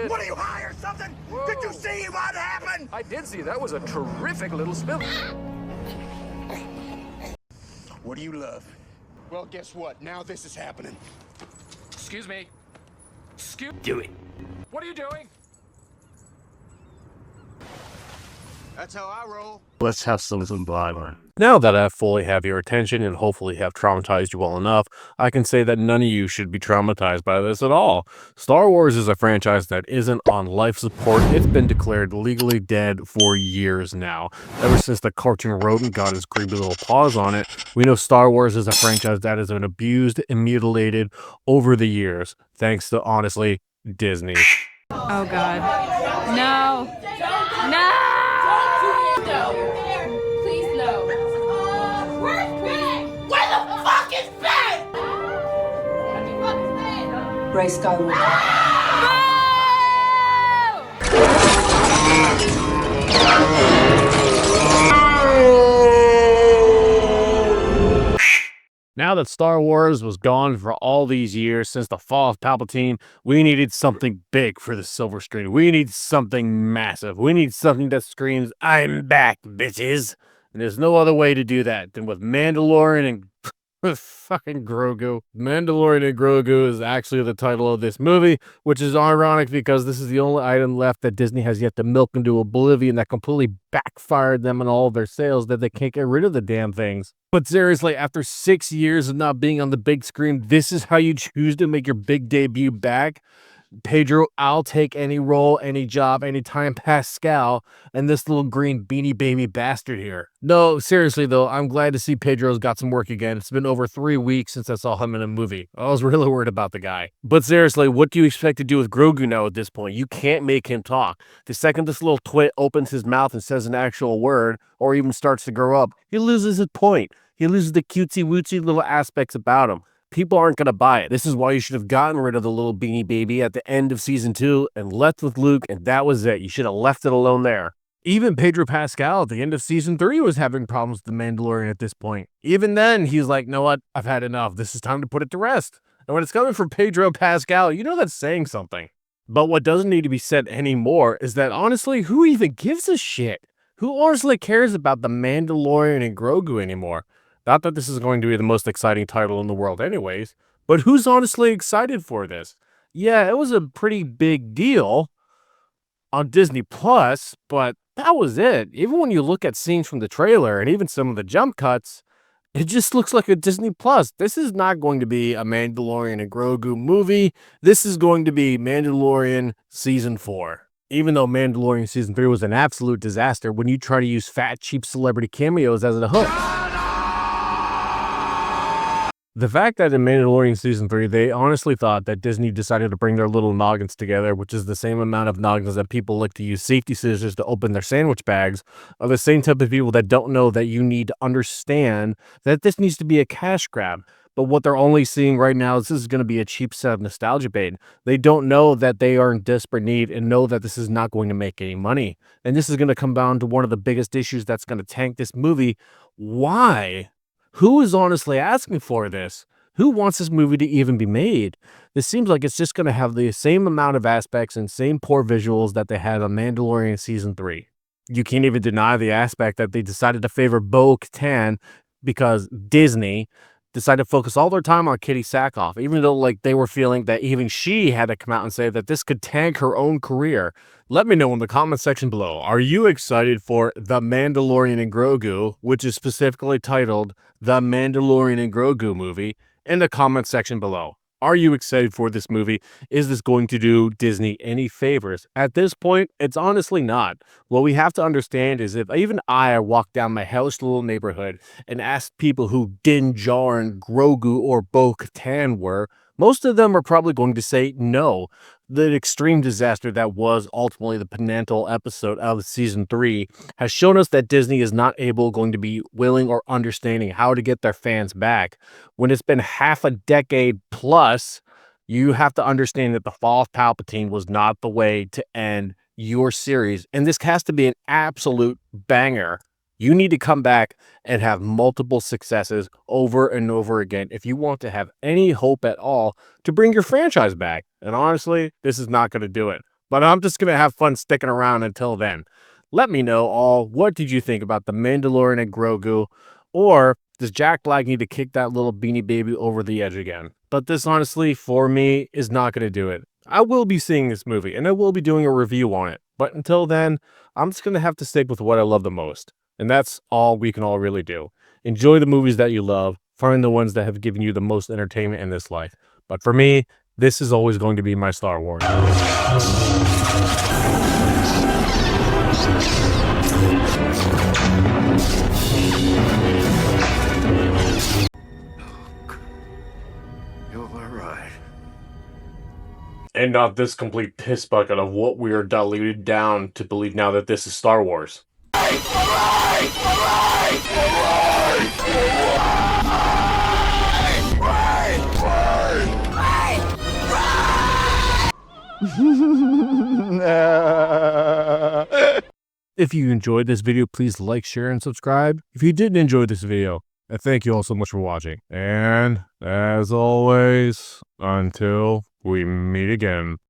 What are you high or something? Whoa. Did you see what happened? I did see. That was a terrific little spill. What do you love? Well, guess what? Now this is happening. Excuse me. Do it. What are you doing? That's how I roll. Let's have some Bible. Now that I fully have your attention and hopefully have traumatized you well enough, I can say that none of you should be traumatized by this at all. Star Wars is a franchise that isn't on life support. It's been declared legally dead for years now. Ever since the cartoon rodent got his creepy little paws on it, we know Star Wars is a franchise that has been abused and mutilated over the years, thanks to, honestly, Disney. Oh God. No. No! Please no. Where's Ben? Where the fuck is Ben? Where the fuck is Ben? Ray Skywalker. Now that Star Wars was gone for all these years since the fall of Palpatine, we needed something big for the silver screen. We need something massive. We need something that screams, "I'm back, bitches." And there's no other way to do that than with Mandalorian and fucking Grogu. Mandalorian and Grogu is actually the title of this movie, which is ironic because this is the only item left that Disney has yet to milk into oblivion that completely backfired them on all of their sales, that they can't get rid of the damn things. But seriously, after 6 years of not being on the big screen, this is how you choose to make your big debut back? Pedro, I'll take any role, any job, anytime Pascal, and this little green beanie baby bastard here. No, seriously though, I'm glad to see Pedro's got some work again. It's been over 3 weeks since I saw him in a movie. I was really worried about the guy. But seriously, what do you expect to do with Grogu now at this point? You can't make him talk. The second this little twit opens his mouth and says an actual word, or even starts to grow up, he loses his point. He loses the cutesy-wootsy little aspects about him. People aren't going to buy it. This is why you should have gotten rid of the little beanie baby at the end of season 2 and left with Luke, and that was it. You should have left it alone there. Even Pedro Pascal at the end of season 3 was having problems with The Mandalorian at this point. Even then, he's like, "No, what? I've had enough. This is time to put it to rest." And when it's coming from Pedro Pascal, you know that's saying something. But what doesn't need to be said anymore is that, honestly, who even gives a shit? Who honestly cares about The Mandalorian and Grogu anymore? Not that this is going to be the most exciting title in the world anyways, but who's honestly excited for this? Yeah, it was a pretty big deal on Disney Plus, but that was it. Even when you look at scenes from the trailer and even some of the jump cuts, it just looks like a Disney Plus. This is not going to be a Mandalorian and Grogu movie. This is going to be Mandalorian Season 4. Even though Mandalorian Season 3 was an absolute disaster when you try to use fat, cheap celebrity cameos as a hook. The fact that in Mandalorian Season 3, they honestly thought that Disney decided to bring their little noggins together, which is the same amount of noggins that people like to use safety scissors to open their sandwich bags, are the same type of people that don't know that you need to understand that this needs to be a cash grab. But what they're only seeing right now is this is going to be a cheap set of nostalgia bait. They don't know that they are in desperate need and know that this is not going to make any money. And this is going to come down to one of the biggest issues that's going to tank this movie. Why? Who is honestly asking for this? Who wants this movie to even be made? This seems like it's just going to have the same amount of aspects and same poor visuals that they had on Mandalorian Season 3. You can't even deny the aspect that they decided to favor Bo-Katan because Disney decided to focus all their time on Kitty Sackhoff, even though like they were feeling that even she had to come out and say that this could tank her own career. Let me know in the comment section below. Are you excited for The Mandalorian and Grogu, which is specifically titled The Mandalorian and Grogu movie, in the comment section below? Are you excited for this movie? Is this going to do Disney any favors? At this point, it's honestly not. What we have to understand is if even I walked down my hellish little neighborhood and asked people who Din Djarin, Grogu, or Bo-Katan were, most of them are probably going to say no. The extreme disaster that was ultimately the penultimate episode of season 3 has shown us that Disney is not going to be willing or understanding how to get their fans back. When it's been half a decade plus, you have to understand that the fall of Palpatine was not the way to end your series. And this has to be an absolute banger. You need to come back and have multiple successes over and over again if you want to have any hope at all to bring your franchise back. And honestly, this is not going to do it. But I'm just going to have fun sticking around until then. Let me know all, what did you think about The Mandalorian and Grogu? Or does Jack Black need to kick that little Beanie Baby over the edge again? But this honestly, for me, is not going to do it. I will be seeing this movie and I will be doing a review on it. But until then, I'm just going to have to stick with what I love the most. And that's all we can all really do. Enjoy the movies that you love. Find the ones that have given you the most entertainment in this life. But for me, this is always going to be my Star Wars. You're all right. And not this complete piss bucket of what we are diluted down to believe now that this is Star Wars. If you enjoyed this video, please like, share, and subscribe. If you didn't enjoy this video, I thank you all so much for watching. And as always, until we meet again.